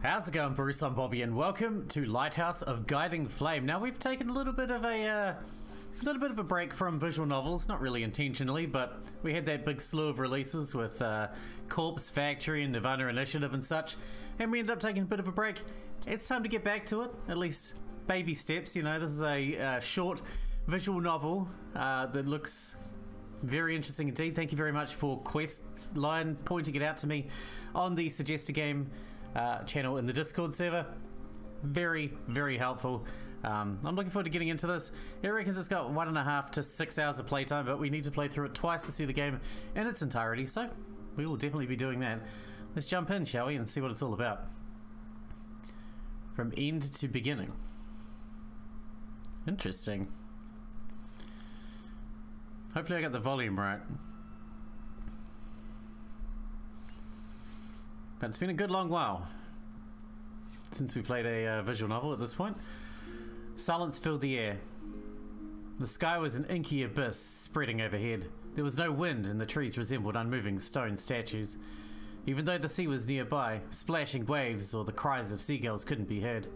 How's it going, Bruce? I'm Bobby, and welcome to Lighthouse of Guiding Flame. Now, we've taken a little bit of a break from visual novels, not really intentionally, but we had that big slew of releases with Corpse, Factory, and Nirvana Initiative and such, and we ended up taking a bit of a break. It's time to get back to it, at least baby steps. You know, this is a short visual novel that looks very interesting indeed. Thank you very much for Questline pointing it out to me on the Suggest a Game channel in the Discord server. Very, very helpful. I'm looking forward to getting into this. It reckons it's got 1.5 to 6 hours of playtime, but we need to play through it twice to see the game in its entirety, so we will definitely be doing that. Let's jump in, shall we, and see what it's all about. From end to beginning. Interesting. Hopefully I got the volume right. But it's been a good long while since we played a visual novel at this point. Silence filled the air. The sky was an inky abyss spreading overhead. There was no wind and the trees resembled unmoving stone statues. Even though the sea was nearby, splashing waves or the cries of seagulls couldn't be heard.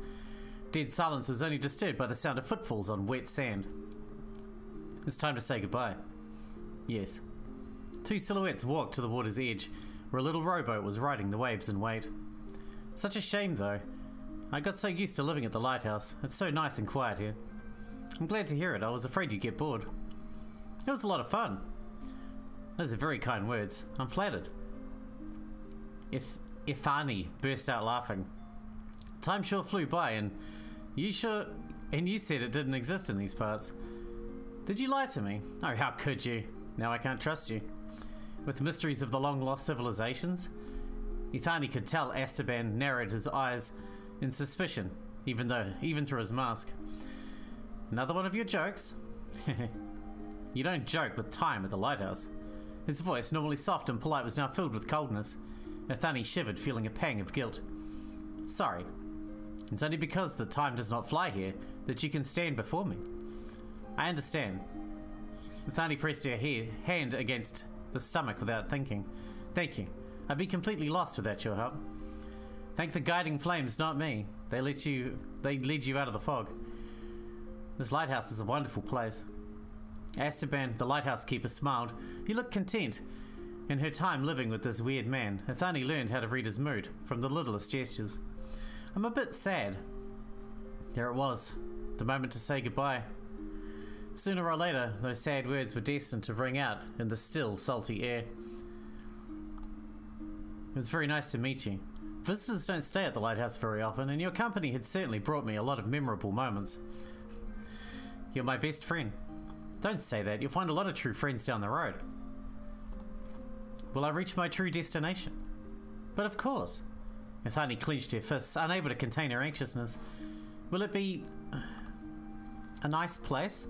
Dead silence was only disturbed by the sound of footfalls on wet sand. It's time to say goodbye. Yes. Two silhouettes walked to the water's edge, where a little rowboat was riding the waves in wait. Such a shame, though. I got so used to living at the lighthouse. It's so nice and quiet here. I'm glad to hear it. I was afraid you'd get bored. It was a lot of fun. Those are very kind words. I'm flattered. Ethani burst out laughing. Time sure flew by, and you said it didn't exist in these parts. Did you lie to me? Oh, how could you? Now I can't trust you. With the mysteries of the long-lost civilizations? Ethani could tell Esteban narrowed his eyes in suspicion, even through his mask. Another one of your jokes? You don't joke with time at the lighthouse. His voice, normally soft and polite, was now filled with coldness. Ethani shivered, feeling a pang of guilt. Sorry. It's only because the time does not fly here that you can stand before me. I understand. Ethani pressed her hand against the stomach without thinking. Thank you. I'd be completely lost without your help. Thank the guiding flames, not me. They led you out of the fog. This lighthouse is a wonderful place. Esteban, the lighthouse keeper, smiled. He looked content. In her time living with this weird man, Ethani learned how to read his mood from the littlest gestures. I'm a bit sad. There it was, the moment to say goodbye. Sooner or later, those sad words were destined to ring out in the still, salty air. It was very nice to meet you. Visitors don't stay at the lighthouse very often, and your company had certainly brought me a lot of memorable moments. You're my best friend. Don't say that, you'll find a lot of true friends down the road. Will I reach my true destination? But of course. Ethani clenched her fists, unable to contain her anxiousness. Will it be a nice place?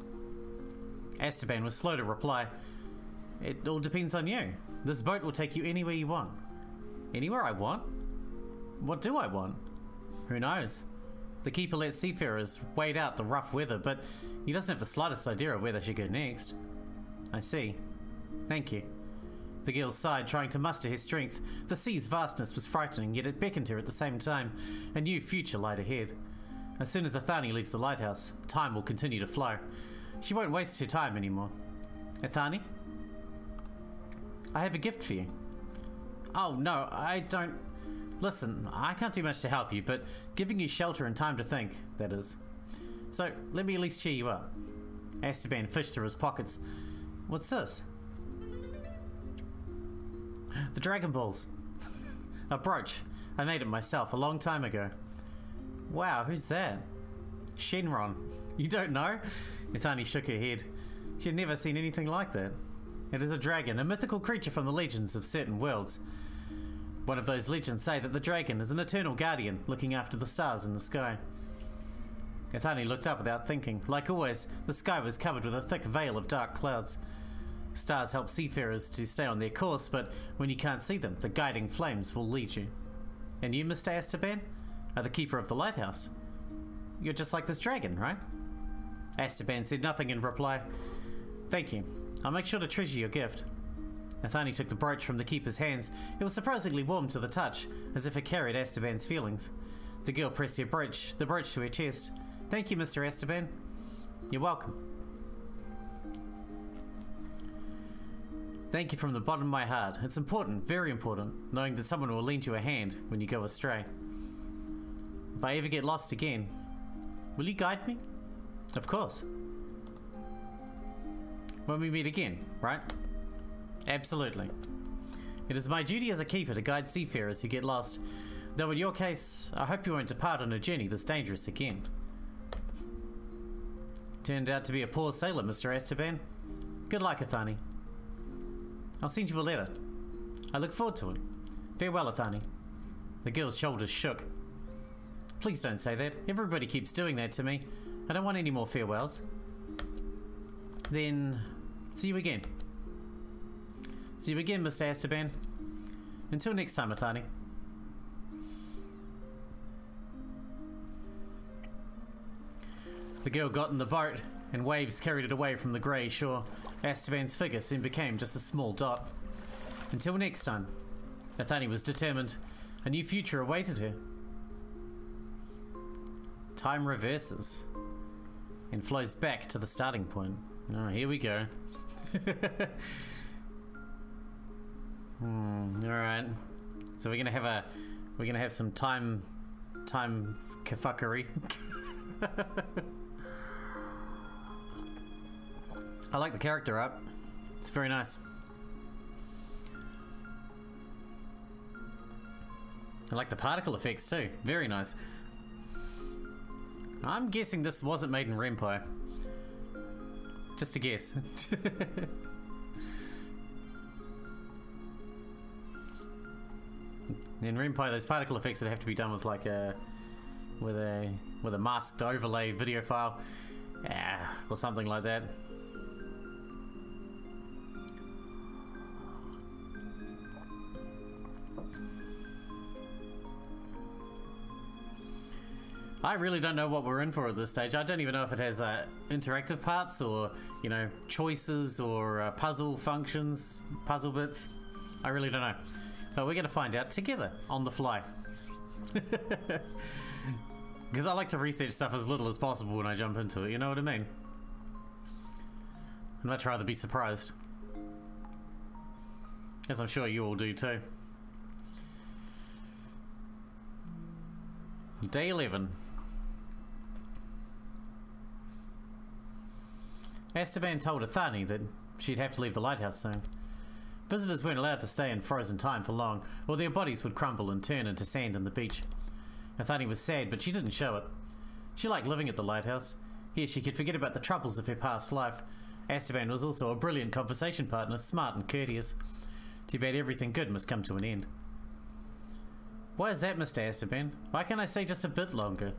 Esteban was slow to reply. It all depends on you. This boat will take you anywhere you want. Anywhere I want? What do I want? Who knows? The keeper lets seafarers wait out the rough weather, but he doesn't have the slightest idea of where they should go next. I see. Thank you. The girl sighed, trying to muster her strength. The sea's vastness was frightening, yet it beckoned her at the same time. A new future lied ahead. As soon as Ethani leaves the lighthouse, time will continue to flow. She won't waste her time anymore. Ethani? I have a gift for you. Oh, no, I don't... Listen, I can't do much to help you, but giving you shelter and time to think, that is. So, let me at least cheer you up. Esteban fished through his pockets. What's this? The Dragon Balls. A brooch. I made it myself a long time ago. Wow, who's that? Shenron. You don't know? Ethani shook her head. She had never seen anything like that. It is a dragon, a mythical creature from the legends of certain worlds. One of those legends say that the dragon is an eternal guardian looking after the stars in the sky. Ethani looked up without thinking. Like always, the sky was covered with a thick veil of dark clouds. Stars help seafarers to stay on their course, but when you can't see them, the guiding flames will lead you. And you, Mr. Esteban, are the keeper of the lighthouse. You're just like this dragon, right? Esteban said nothing in reply. Thank you. I'll make sure to treasure your gift. Ethani took the brooch from the keeper's hands. It was surprisingly warm to the touch, as if it carried Esteban's feelings. The girl pressed the brooch to her chest. Thank you, Mr. Esteban. You're welcome. Thank you from the bottom of my heart. It's important, very important, knowing that someone will lend you a hand when you go astray. If I ever get lost again, will you guide me? Of course. When we meet again, right? Absolutely. It is my duty as a keeper to guide seafarers who get lost. Though in your case, I hope you won't depart on a journey this dangerous again. Turned out to be a poor sailor, Mr. Esteban. Good luck, Ethani. I'll send you a letter. I look forward to it. Farewell, Ethani. The girl's shoulders shook. Please don't say that. Everybody keeps doing that to me. I don't want any more farewells. Then, see you again. See you again, Mr. Esteban. Until next time, Ethani. The girl got in the boat, and waves carried it away from the grey shore. Esteban's figure soon became just a small dot. Until next time, Ethani was determined. A new future awaited her. Time reverses and flows back to the starting point. Oh, here we go. Alright. So we're gonna have some time kafuckery. I like the character art. It's very nice. I like the particle effects too. Very nice. I'm guessing this wasn't made in Renpai. Just a guess. In Renpai, those particle effects would have to be done with like a with a masked overlay video file, or something like that. I really don't know what we're in for at this stage. I don't even know if it has interactive parts or, you know, choices or puzzle functions, puzzle bits. I really don't know. But we're going to find out together on the fly. Because I like to research stuff as little as possible when I jump into it, you know what I mean? I'd much rather be surprised. As I'm sure you all do too. Day 11. Esteban told Ethani that she'd have to leave the lighthouse soon. Visitors weren't allowed to stay in frozen time for long, or their bodies would crumble and turn into sand on the beach. Ethani was sad, but she didn't show it. She liked living at the lighthouse. Here she could forget about the troubles of her past life. Esteban was also a brilliant conversation partner, smart and courteous. Too bad everything good must come to an end. Why is that, Mr. Esteban? Why can't I stay just a bit longer?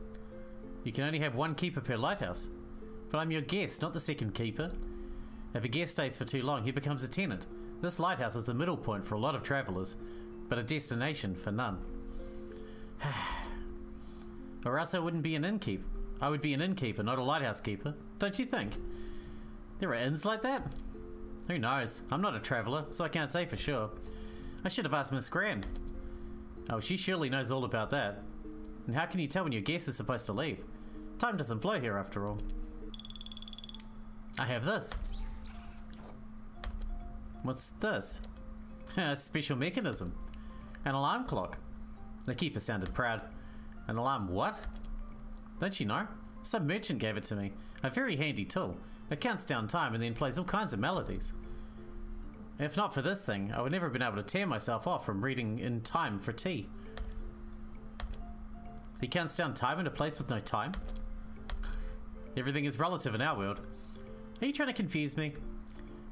You can only have one keeper per lighthouse. But I'm your guest, not the second keeper. If a guest stays for too long, he becomes a tenant. This lighthouse is the middle point for a lot of travellers, but a destination for none. Or else I wouldn't be an innkeeper. I would be an innkeeper, not a lighthouse keeper. Don't you think? There are inns like that? Who knows? I'm not a traveller, so I can't say for sure. I should have asked Miss Graham. Oh, she surely knows all about that. And how can you tell when your guest is supposed to leave? Time doesn't flow here after all. I have this. What's this? A special mechanism. An alarm clock. The keeper sounded proud. An alarm what? Don't you know? Some merchant gave it to me. A very handy tool. It counts down time and then plays all kinds of melodies. If not for this thing, I would never have been able to tear myself off from reading in time for tea. He counts down time in a place with no time? Everything is relative in our world. Are you trying to confuse me?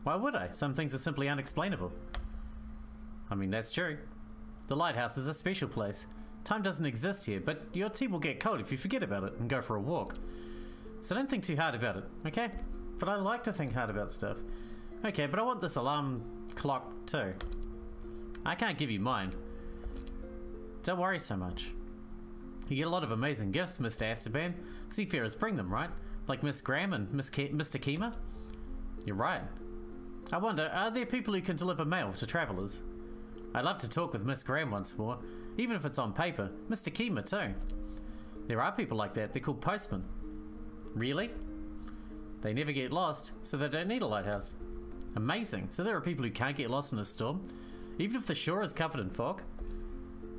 Why would I? Some things are simply unexplainable. I mean, that's true. The lighthouse is a special place. Time doesn't exist here, but your tea will get cold if you forget about it and go for a walk. So don't think too hard about it, okay? But I like to think hard about stuff. Okay, but I want this alarm clock too. I can't give you mine. Don't worry so much. You get a lot of amazing gifts, Mr. Esteban. Seafarers bring them, right? Like Miss Graham and Mr. Kima? You're right. I wonder, are there people who can deliver mail to travellers? I'd love to talk with Miss Graham once more, even if it's on paper. Mr. Kima too. There are people like that. They're called postmen. Really? They never get lost, so they don't need a lighthouse. Amazing. So there are people who can't get lost in a storm, even if the shore is covered in fog?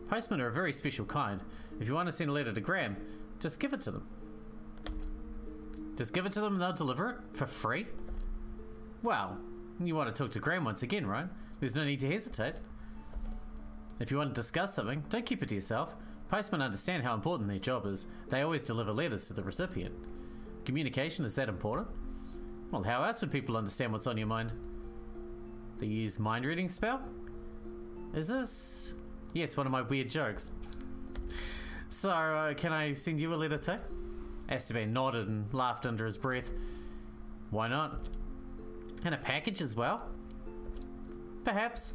Postmen are a very special kind. If you want to send a letter to Graham, just give it to them. Just give it to them and they'll deliver it for free? Well, you want to talk to Graham once again, right? There's no need to hesitate. If you want to discuss something, don't keep it to yourself. Postmen understand how important their job is. They always deliver letters to the recipient. Communication is that important? Well, how else would people understand what's on your mind? They use mind reading spell? Is this... Yes, one of my weird jokes. So, can I send you a letter too? Esteban nodded and laughed under his breath. Why not? And a package as well? Perhaps.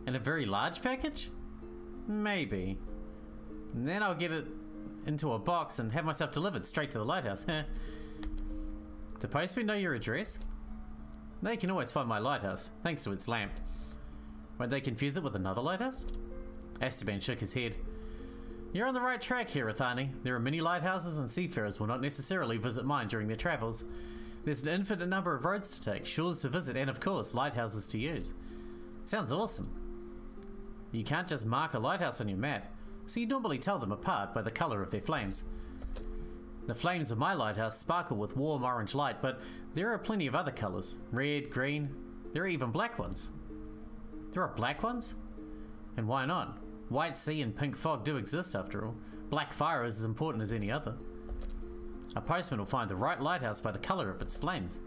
And a very large package? Maybe. And then I'll get it into a box and have myself delivered straight to the lighthouse. Do postmen know your address? They can always find my lighthouse, thanks to its lamp. Won't they confuse it with another lighthouse? Esteban shook his head. You're on the right track here, Ethani. There are many lighthouses and seafarers will not necessarily visit mine during their travels. There's an infinite number of roads to take, shores to visit, and of course, lighthouses to use. Sounds awesome. You can't just mark a lighthouse on your map, so you normally tell them apart by the colour of their flames. The flames of my lighthouse sparkle with warm orange light, but there are plenty of other colours. Red, green, there are even black ones. There are black ones? And why not? White sea and pink fog do exist after all. Black fire is as important as any other. A postman will find the right lighthouse by the colour of its flames.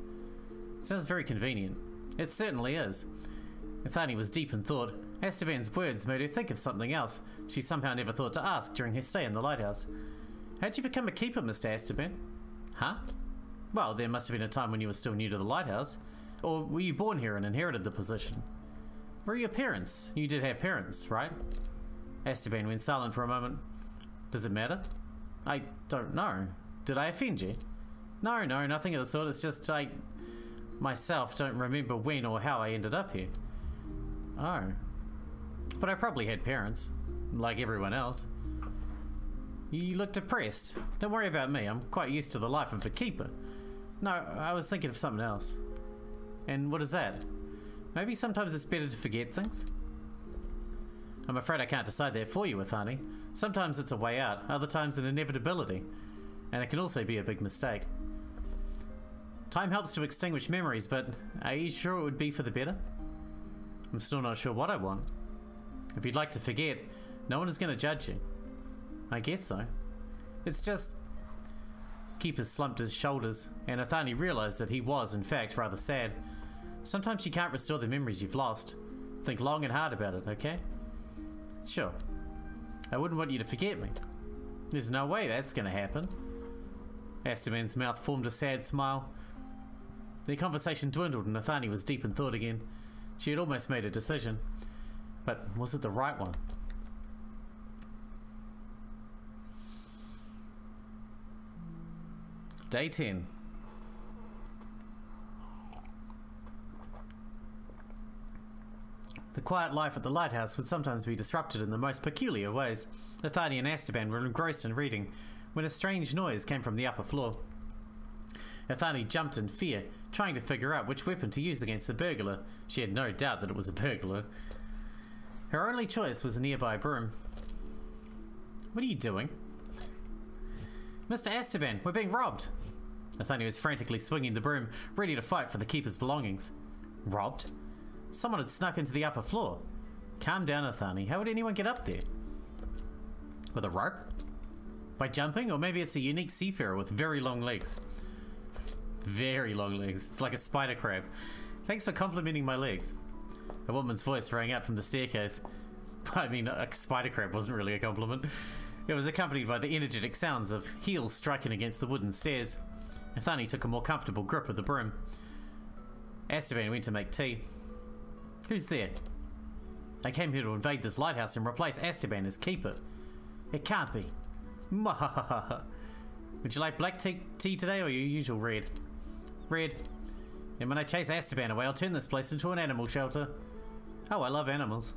Sounds very convenient. It certainly is. Ethani was deep in thought. Esteban's words made her think of something else she somehow never thought to ask during her stay in the lighthouse. How'd you become a keeper, Mr. Esteban? Huh? Well, there must have been a time when you were still new to the lighthouse. Or were you born here and inherited the position? Where are your parents? You did have parents, right? Esteban went silent for a moment. Does it matter? I don't know. Did I offend you? No, nothing of the sort. It's just I myself don't remember when or how I ended up here. Oh. But I probably had parents, like everyone else. You look depressed. Don't worry about me. I'm quite used to the life of a keeper. No, I was thinking of something else. And what is that? Maybe sometimes it's better to forget things? I'm afraid I can't decide that for you, Ethani. Sometimes it's a way out, other times an inevitability. And it can also be a big mistake. Time helps to extinguish memories, but are you sure it would be for the better? I'm still not sure what I want. If you'd like to forget, no one is going to judge you. I guess so. It's just... Keeper slumped his shoulders, and Ethani realised that he was, in fact, rather sad. Sometimes you can't restore the memories you've lost. Think long and hard about it, okay? Sure. I wouldn't want you to forget me. There's no way that's going to happen. Esteban's mouth formed a sad smile. Their conversation dwindled and Ethani was deep in thought again. She had almost made a decision. But was it the right one? Day 10. The quiet life at the lighthouse would sometimes be disrupted in the most peculiar ways. Ethani and Esteban were engrossed in reading when a strange noise came from the upper floor. Ethani jumped in fear, trying to figure out which weapon to use against the burglar. She had no doubt that it was a burglar. Her only choice was a nearby broom. What are you doing? Mr. Esteban, we're being robbed. Ethani was frantically swinging the broom, ready to fight for the keeper's belongings. Robbed? Someone had snuck into the upper floor. Calm down, Ethani. How would anyone get up there? With a rope? By jumping? Or maybe it's a unique seafarer with very long legs. Very long legs. It's like a spider crab. Thanks for complimenting my legs. A woman's voice rang out from the staircase. I mean, a spider crab wasn't really a compliment. It was accompanied by the energetic sounds of heels striking against the wooden stairs. Ethani took a more comfortable grip of the broom. Esteban went to make tea. Who's there? I came here to invade this lighthouse and replace Esteban as keeper. It can't be. Mwahaha. Would you like black tea today or your usual red? Red. And when I chase Esteban away, I'll turn this place into an animal shelter. Oh, I love animals.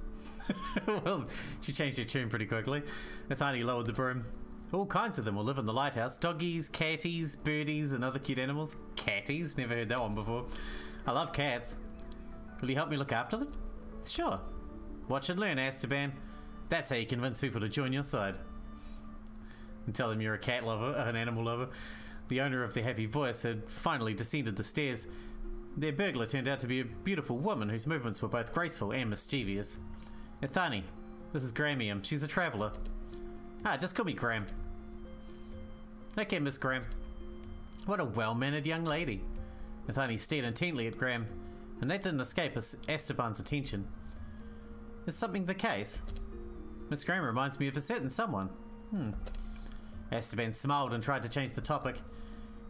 Well, she changed her tune pretty quickly. Ethani lowered the broom. All kinds of them will live in the lighthouse. Doggies, catties, birdies, and other cute animals. Catties? Never heard that one before. I love cats. Will you help me look after them? Sure. Watch and learn, Esteban. That's how you convince people to join your side. And tell them you're a cat lover, an animal lover. The owner of the happy voice had finally descended the stairs. Their burglar turned out to be a beautiful woman whose movements were both graceful and mischievous. Ethani, this is Graham. She's a traveller. Ah, just call me Graham. Okay, Miss Graham. What a well-mannered young lady. Ethani stared intently at Graham, and that didn't escape Esteban's attention. Is something the case? Miss Graham reminds me of a certain someone. Esteban smiled and tried to change the topic.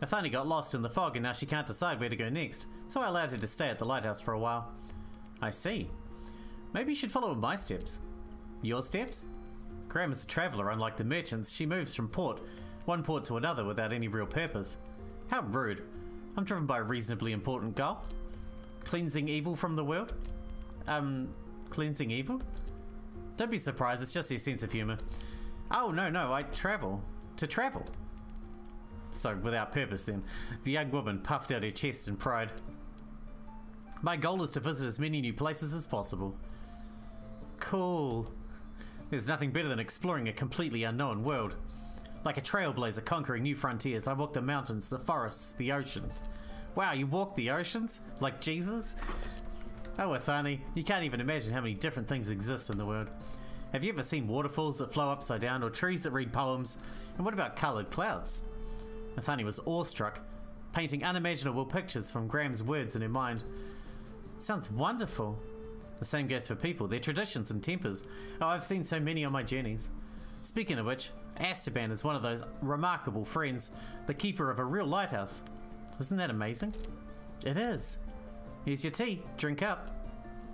Ethani got lost in the fog and now she can't decide where to go next, so I allowed her to stay at the lighthouse for a while. I see. Maybe you should follow my steps. Your steps? Graham is a traveller. Unlike the merchants, she moves from one port to another without any real purpose. How rude. I'm driven by a reasonably important goal. Cleansing evil from the world? Cleansing evil? Don't be surprised, it's just your sense of humour. Oh, no, I travel. To travel. So, without purpose then. The young woman puffed out her chest in pride. My goal is to visit as many new places as possible. Cool. There's nothing better than exploring a completely unknown world. Like a trailblazer conquering new frontiers, I walk the mountains, the forests, the oceans. Wow, you walk the oceans? Like Jesus? Oh, Ethani, you can't even imagine how many different things exist in the world. Have you ever seen waterfalls that flow upside down, or trees that read poems? And what about coloured clouds? Ethani was awestruck, painting unimaginable pictures from Graham's words in her mind. Sounds wonderful. The same goes for people, their traditions and tempers. Oh, I've seen so many on my journeys. Speaking of which, Esteban is one of those remarkable friends, the keeper of a real lighthouse. Isn't that amazing? It is. Here's your tea. Drink up.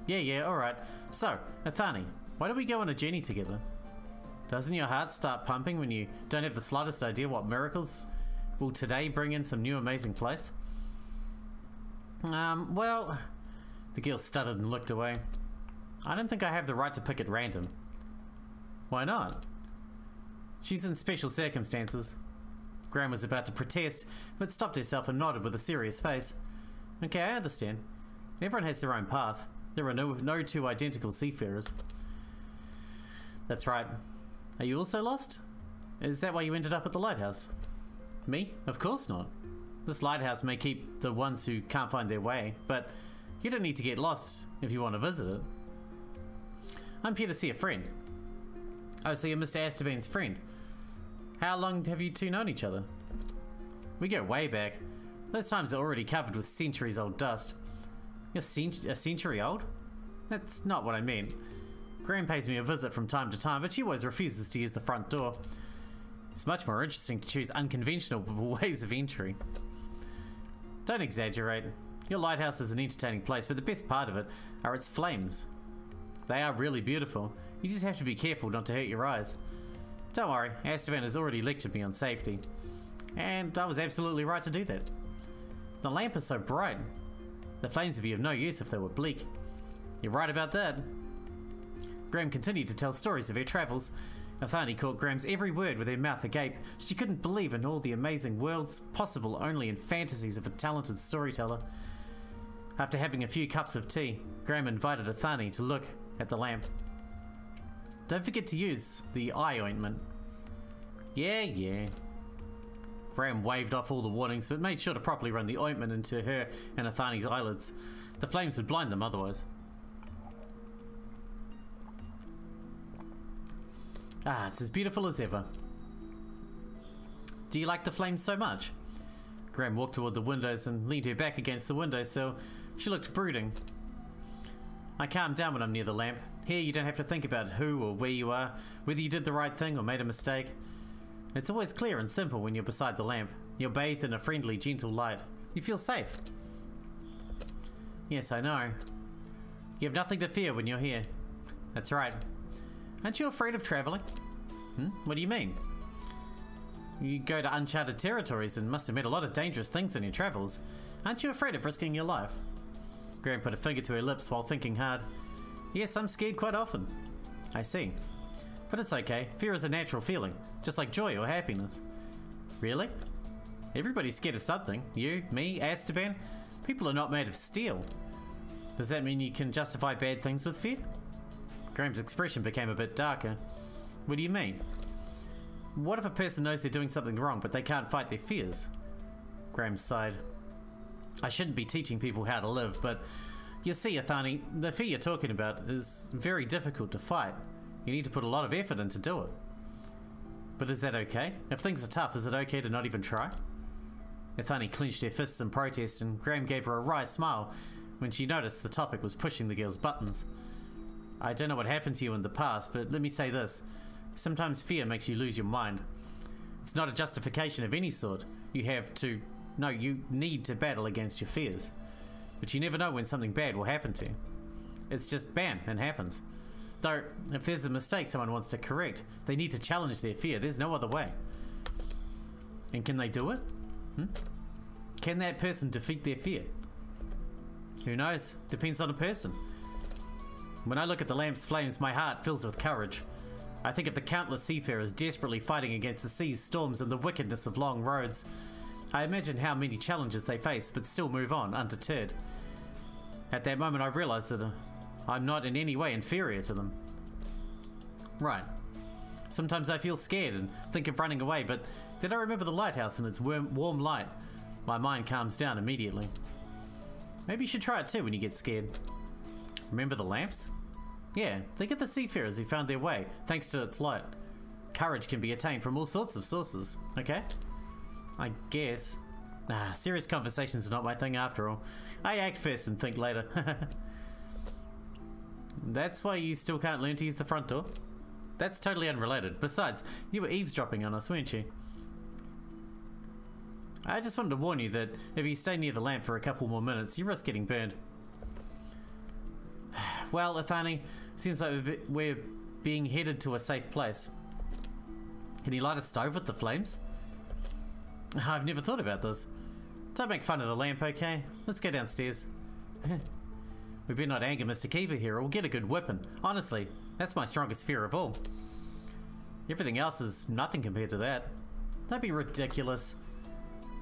Yeah, alright. So, Ethani, why don't we go on a journey together? Doesn't your heart start pumping when you don't have the slightest idea what miracles will today bring in some new amazing place? Well... The girl stuttered and looked away. I don't think I have the right to pick at random. Why not? She's in special circumstances. Graham was about to protest, but stopped herself and nodded with a serious face. Okay, I understand. Everyone has their own path. There are no two identical seafarers. That's right. Are you also lost? Is that why you ended up at the lighthouse? Me? Of course not. This lighthouse may keep the ones who can't find their way, but you don't need to get lost if you want to visit it. I'm here to see a friend. Oh, so you're Mr. Esteban's friend. How long have you two known each other? We go way back. Those times are already covered with centuries-old dust. You're a century old? That's not what I meant. Graham pays me a visit from time to time, but she always refuses to use the front door. It's much more interesting to choose unconventional ways of entry. Don't exaggerate. Your lighthouse is an entertaining place, but the best part of it are its flames. They are really beautiful. You just have to be careful not to hurt your eyes. Don't worry, Esteban has already lectured me on safety. And I was absolutely right to do that. The lamp is so bright. The flames would be of no use if they were bleak. You're right about that. Graham continued to tell stories of her travels. Ethani caught Graham's every word with her mouth agape. She couldn't believe in all the amazing worlds possible only in fantasies of a talented storyteller. After having a few cups of tea, Graham invited Ethani to look at the lamp. Don't forget to use the eye ointment. Yeah. Graham waved off all the warnings, but made sure to properly run the ointment into her and Ethani's eyelids. The flames would blind them otherwise. Ah, it's as beautiful as ever. Do you like the flames so much? Graham walked toward the windows and leaned her back against the windowsill. She looked brooding. I calm down when I'm near the lamp. Here you don't have to think about who or where you are, whether you did the right thing or made a mistake. It's always clear and simple when you're beside the lamp. You're bathed in a friendly, gentle light. You feel safe. Yes, I know. You have nothing to fear when you're here. That's right. Aren't you afraid of traveling? What do you mean? You go to uncharted territories and must have met a lot of dangerous things in your travels. Aren't you afraid of risking your life? Graham put a finger to her lips while thinking hard. Yes, I'm scared quite often. I see. But it's okay. Fear is a natural feeling, just like joy or happiness. Really? Everybody's scared of something. You, me, Azkaban. People are not made of steel. Does that mean you can justify bad things with fear? Graham's expression became a bit darker. What do you mean? What if a person knows they're doing something wrong, but they can't fight their fears? Graham sighed. I shouldn't be teaching people how to live, but you see, Ethani, the fear you're talking about is very difficult to fight. You need to put a lot of effort in to do it. But is that okay? If things are tough, is it okay to not even try? Ethani clenched her fists in protest, and Graham gave her a wry smile when she noticed the topic was pushing the girl's buttons. I don't know what happened to you in the past, but let me say this. Sometimes fear makes you lose your mind. It's not a justification of any sort. You need to battle against your fears. But you never know when something bad will happen to you. It's just bam, and happens. Though, if there's a mistake someone wants to correct, they need to challenge their fear. There's no other way. And can they do it? Can that person defeat their fear? Who knows? Depends on a person. When I look at the lamp's flames, my heart fills with courage. I think of the countless seafarers desperately fighting against the sea's storms and the wickedness of long roads. I imagine how many challenges they face, but still move on, undeterred. At that moment I realized that I'm not in any way inferior to them. Right. Sometimes I feel scared and think of running away, but then I remember the lighthouse and its warm light. My mind calms down immediately. Maybe you should try it too when you get scared. Remember the lamps? Yeah, think of the seafarers who found their way thanks to its light. Courage can be attained from all sorts of sources, okay? I guess. Serious conversations are not my thing after all. I act first and think later. That's why you still can't learn to use the front door? That's totally unrelated. Besides, you were eavesdropping on us, weren't you? I just wanted to warn you that if you stay near the lamp for a couple more minutes, you risk getting burned. Well, Ethani, seems like we're being headed to a safe place. Can you light a stove with the flames? I've never thought about this. Don't make fun of the lamp, okay? Let's go downstairs. We better not anger Mr. Keeper here or we'll get a good whipping. Honestly, that's my strongest fear of all. Everything else is nothing compared to that. Don't be ridiculous.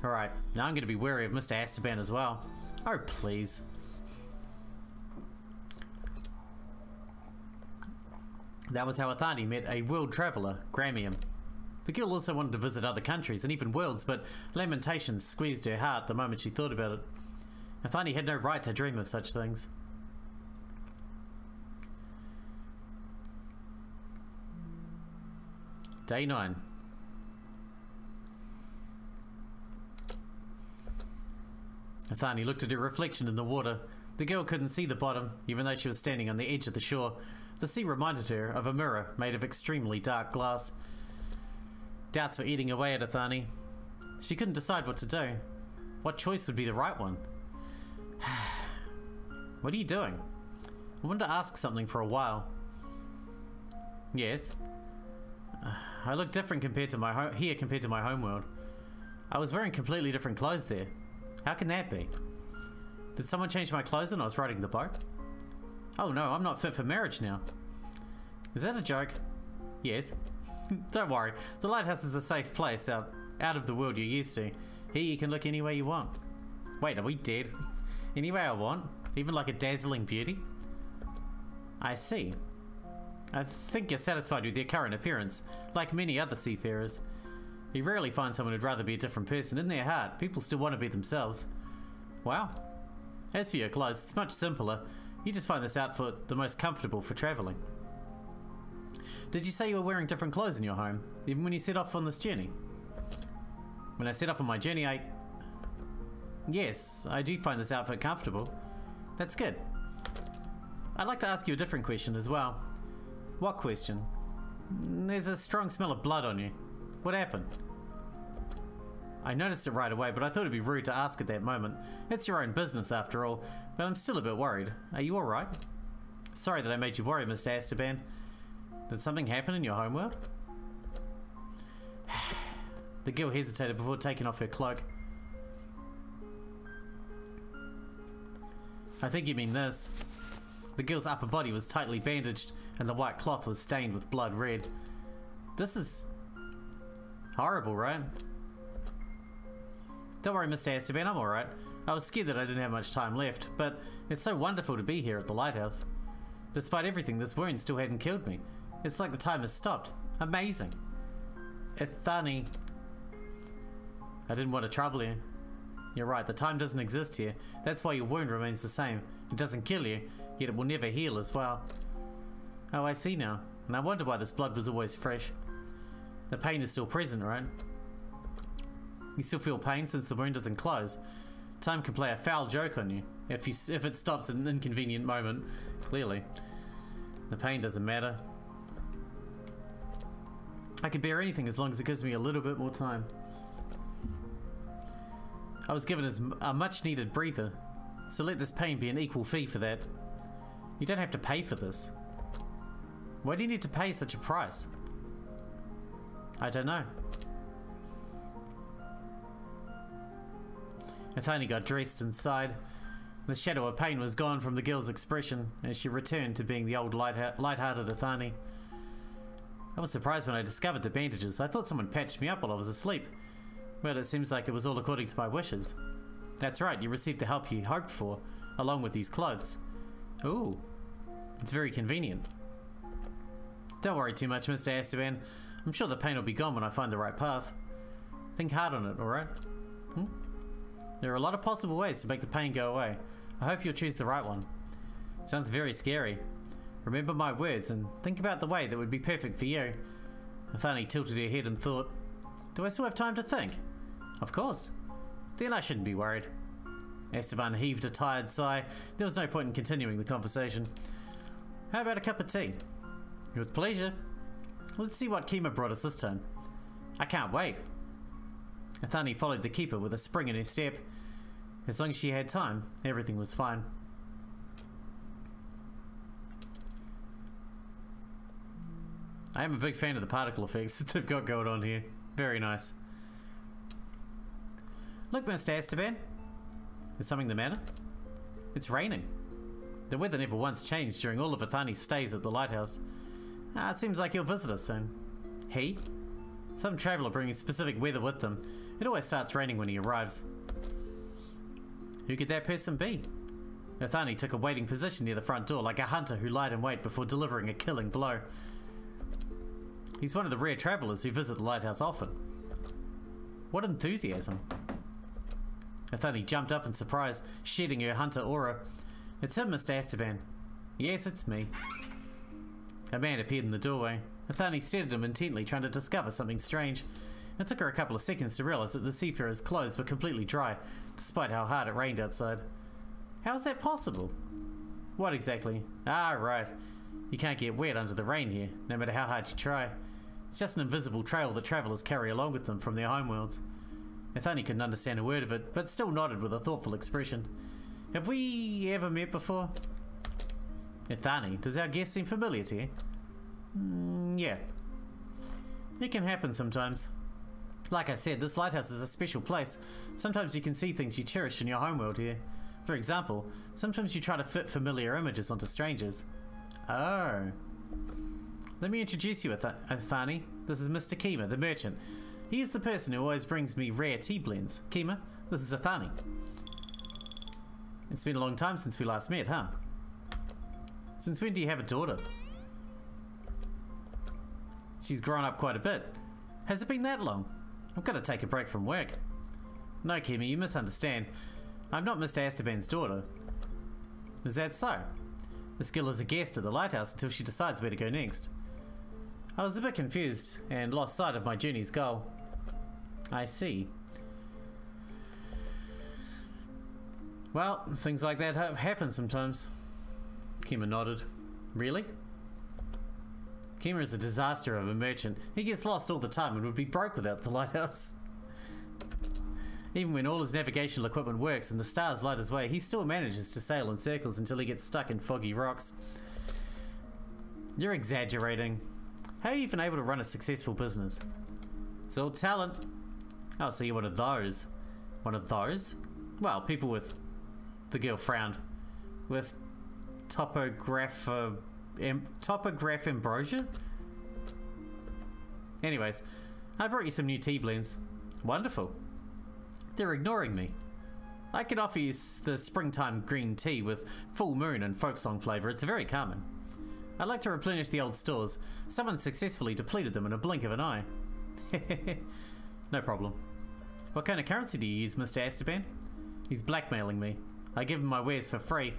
Alright, now I'm going to be wary of Mr. Azkaban as well. Oh, please. That was how Ethani met a world traveller, Gramium. The girl also wanted to visit other countries and even worlds, but lamentations squeezed her heart the moment she thought about it. Ethani had no right to dream of such things. Day 9. Ethani looked at her reflection in the water. The girl couldn't see the bottom, even though she was standing on the edge of the shore. The sea reminded her of a mirror made of extremely dark glass. Doubts were eating away at Ethani. She couldn't decide what to do. What choice would be the right one? What are you doing? I wanted to ask something for a while. Yes. I look different compared to my compared to my homeworld. I was wearing completely different clothes there. How can that be? Did someone change my clothes when I was riding the boat? Oh no, I'm not fit for marriage now. Is that a joke? Yes. Don't worry, the lighthouse is a safe place out of the world you're used to. Here you can look any way you want. Wait, are we dead? Any way I want? Even like a dazzling beauty? I see. I think you're satisfied with your current appearance, like many other seafarers. You rarely find someone who'd rather be a different person. In their heart, people still want to be themselves. Wow. As for your clothes, it's much simpler. You just find this outfit the most comfortable for travelling. Did you say you were wearing different clothes in your home, even when you set off on this journey? When I set off on my journey, Yes, I do find this outfit comfortable. That's good. I'd like to ask you a different question as well. What question? There's a strong smell of blood on you. What happened? I noticed it right away, but I thought it'd be rude to ask at that moment. It's your own business after all, but I'm still a bit worried. Are you alright? Sorry that I made you worry, Mr. Azkaban. Did something happen in your homeworld? The girl hesitated before taking off her cloak. I think you mean this. The girl's upper body was tightly bandaged, and the white cloth was stained with blood red. This is horrible, right? Don't worry, Mr. Esteban, I'm alright. I was scared that I didn't have much time left, but it's so wonderful to be here at the lighthouse. Despite everything, this wound still hadn't killed me. It's like the time has stopped. Amazing. Ethani. I didn't want to trouble you. You're right, the time doesn't exist here. That's why your wound remains the same. It doesn't kill you, yet it will never heal as well. Oh, I see now. And I wonder why this blood was always fresh. The pain is still present, right? You still feel pain since the wound doesn't close. Time can play a foul joke on you if it stops at an inconvenient moment. Clearly. The pain doesn't matter. I can bear anything as long as it gives me a little bit more time. I was given a much needed breather, so let this pain be an equal fee for that. You don't have to pay for this. Why do you need to pay such a price? I don't know. Ethani got dressed and sighed. The shadow of pain was gone from the girl's expression as she returned to being the old light-hearted Ethani. I was surprised when I discovered the bandages. I thought someone patched me up while I was asleep. But it seems like it was all according to my wishes. That's right, you received the help you hoped for, along with these clothes. Ooh, it's very convenient. Don't worry too much, Mr. Esteban. I'm sure the pain will be gone when I find the right path. Think hard on it, alright? There are a lot of possible ways to make the pain go away. I hope you'll choose the right one. Sounds very scary. Remember my words and think about the way that would be perfect for you. Ethani tilted her head and thought, do I still have time to think? Of course. Then I shouldn't be worried. Esteban heaved a tired sigh. There was no point in continuing the conversation. How about a cup of tea? With pleasure. Let's see what Kima brought us this time. I can't wait. Ethani followed the keeper with a spring in her step. As long as she had time, everything was fine. I am a big fan of the particle effects that they've got going on here. Very nice. Look, Mr. Esteban. Is something the matter? It's raining. The weather never once changed during all of Ethani's stays at the lighthouse. It seems like he'll visit us soon. He? Some traveller bringing specific weather with them. It always starts raining when he arrives. Who could that person be? Ethani took a waiting position near the front door like a hunter who lied in wait before delivering a killing blow. He's one of the rare travellers who visit the lighthouse often. What enthusiasm. Ethani jumped up in surprise, shedding her hunter aura. It's him, Mr. Esteban. Yes, it's me. A man appeared in the doorway. Ethani stared at him intently, trying to discover something strange. It took her a couple of seconds to realize that the seafarer's clothes were completely dry, despite how hard it rained outside. How is that possible? What exactly? Ah, right. You can't get wet under the rain here, no matter how hard you try. It's just an invisible trail that travellers carry along with them from their homeworlds. Ethani couldn't understand a word of it, but still nodded with a thoughtful expression. Have we ever met before? Ethani, does our guest seem familiar to you? Yeah. It can happen sometimes. Like I said, this lighthouse is a special place. Sometimes you can see things you cherish in your homeworld here. For example, sometimes you try to fit familiar images onto strangers. Oh. Let me introduce you, Ethani. This is Mr. Kima, the merchant. He is the person who always brings me rare tea blends. Kima, this is Ethani. It's been a long time since we last met, huh? Since when do you have a daughter? She's grown up quite a bit. Has it been that long? I've got to take a break from work. No, Kima, you misunderstand. I'm not Mr. Esteban's daughter. Is that so? This girl is a guest at the lighthouse until she decides where to go next. I was a bit confused and lost sight of my journey's goal. I see. Well, things like that happen sometimes. Kima nodded. Really? Kima is a disaster of a merchant. He gets lost all the time and would be broke without the lighthouse. Even when all his navigational equipment works and the stars light his way, he still manages to sail in circles until he gets stuck in foggy rocks. You're exaggerating. How are you even able to run a successful business? It's all talent. Oh, so you're one of those. One of those? Well, people with... The girl frowned. With topograph ambrosia? Anyways, I brought you some new tea blends. Wonderful. They're ignoring me. I could offer you the springtime green tea with full moon and folksong flavour. It's very calming. I'd like to replenish the old stores. Someone successfully depleted them in a blink of an eye. No problem. What kind of currency do you use, Mr. Esteban? He's blackmailing me. I give him my wares for free.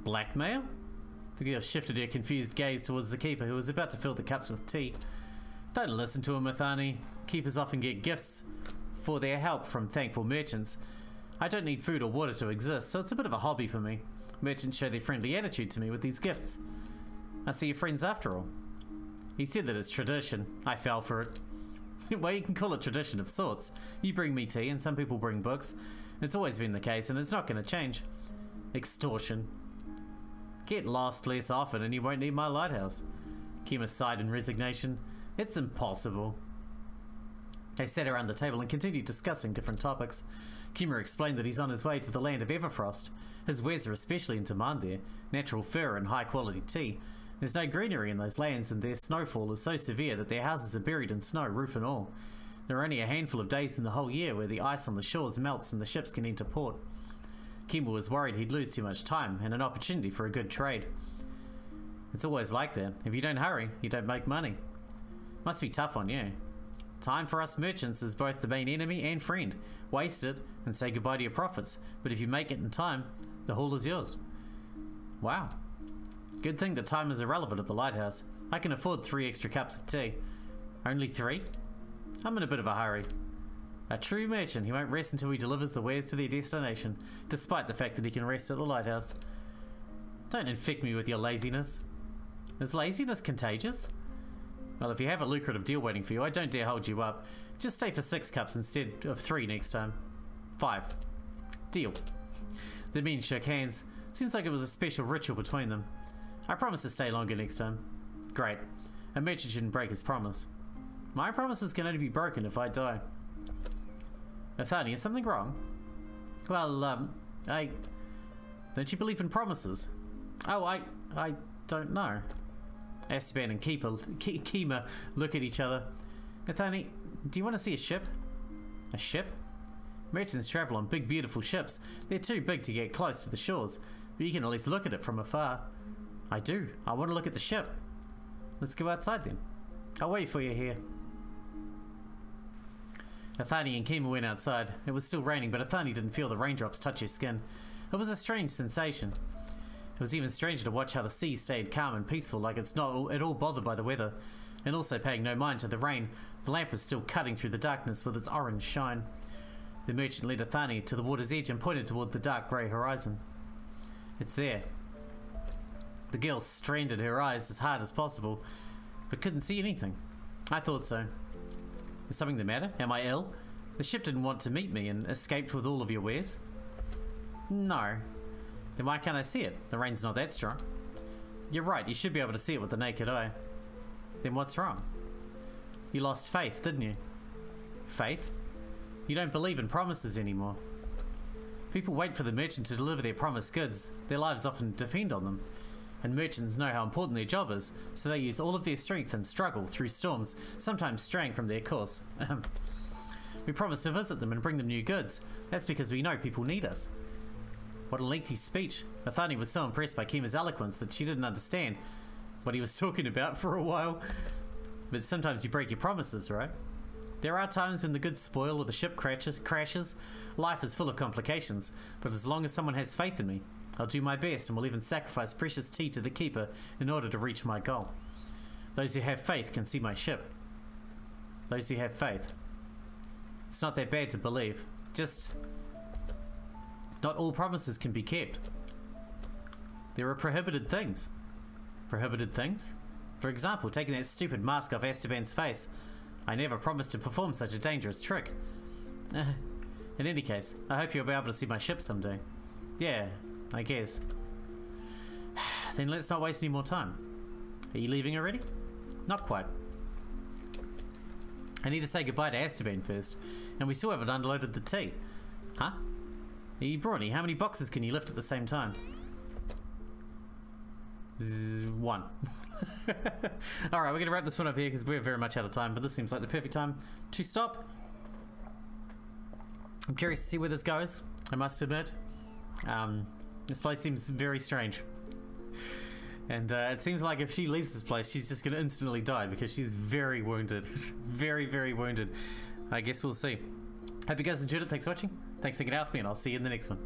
Blackmail? The girl shifted her confused gaze towards the keeper, who was about to fill the cups with tea. Don't listen to him, Ethani. Keepers often get gifts for their help from thankful merchants. I don't need food or water to exist, so it's a bit of a hobby for me. Merchants show their friendly attitude to me with these gifts. I see you're friends after all. He said that it's tradition. I fell for it. Well, you can call it tradition of sorts. You bring me tea and some people bring books. It's always been the case and it's not going to change. Extortion. Get lost less often and you won't need my lighthouse. Kima sighed in resignation. It's impossible. They sat around the table and continued discussing different topics. Kima explained that he's on his way to the land of Everfrost. His wares are especially in demand there. Natural fur and high quality tea. There's no greenery in those lands and their snowfall is so severe that their houses are buried in snow, roof and all. There are only a handful of days in the whole year where the ice on the shores melts and the ships can enter port. Kima was worried he'd lose too much time and an opportunity for a good trade. It's always like that. If you don't hurry, you don't make money. Must be tough on you. Time for us merchants is both the main enemy and friend. Waste it and say goodbye to your profits, but if you make it in time, the haul is yours. Wow. Good thing that time is irrelevant at the lighthouse. I can afford 3 extra cups of tea. Only 3? I'm in a bit of a hurry. A true merchant, he won't rest until he delivers the wares to their destination, despite the fact that he can rest at the lighthouse. Don't infect me with your laziness. Is laziness contagious? Well, if you have a lucrative deal waiting for you, I don't dare hold you up. Just stay for 6 cups instead of 3 next time. 5. Deal. The men shook hands. Seems like it was a special ritual between them. I promise to stay longer next time. Great. A merchant shouldn't break his promise. My promises can only be broken if I die. Ethani, is something wrong? Well, don't you believe in promises? Oh, I don't know. Esteban and Kima look at each other. Ethani, do you want to see a ship? A ship? Merchants travel on big, beautiful ships. They're too big to get close to the shores, but you can at least look at it from afar. I do. I want to look at the ship. Let's go outside then. I'll wait for you here. Ethani and Kima went outside. It was still raining, but Ethani didn't feel the raindrops touch her skin. It was a strange sensation. It was even stranger to watch how the sea stayed calm and peaceful, like it's not at all bothered by the weather, and also paying no mind to the rain. The lamp was still cutting through the darkness with its orange shine. The merchant led Ethani to the water's edge and pointed toward the dark grey horizon. It's there. The girl strained her eyes as hard as possible, but couldn't see anything. I thought so. Is something the matter? Am I ill? The ship didn't want to meet me and escaped with all of your wares? No. Then why can't I see it? The rain's not that strong. You're right, you should be able to see it with the naked eye. Then what's wrong? You lost faith, didn't you? Faith? You don't believe in promises anymore. People wait for the merchant to deliver their promised goods. Their lives often depend on them. And merchants know how important their job is, so they use all of their strength and struggle through storms, sometimes straying from their course. We promise to visit them and bring them new goods. That's because we know people need us. What a lengthy speech. Ethani was so impressed by Kima's eloquence that she didn't understand what he was talking about for a while. But sometimes you break your promises, right? There are times when the goods spoil or the ship crashes. Life is full of complications, but as long as someone has faith in me, I'll do my best and will even sacrifice precious tea to the keeper in order to reach my goal. Those who have faith can see my ship. Those who have faith. It's not that bad to believe. Just not all promises can be kept. There are prohibited things. Prohibited things? For example, taking that stupid mask off Esteban's face. I never promised to perform such a dangerous trick. In any case, I hope you'll be able to see my ship someday. Yeah, I guess. Then let's not waste any more time. Are you leaving already? Not quite. I need to say goodbye to Esteban first, and we still haven't unloaded the tea. Huh? Are you brawny? How many boxes can you lift at the same time? 1. Alright, we're gonna wrap this one up here because we're very much out of time, but this seems like the perfect time to stop. I'm curious to see where this goes, I must admit. This place seems very strange. And it seems like if she leaves this place, she's just gonna instantly die because she's very wounded. Very, very wounded. I guess we'll see. Hope you guys enjoyed it. Thanks for watching. Thanks for hanging out with me, and I'll see you in the next one.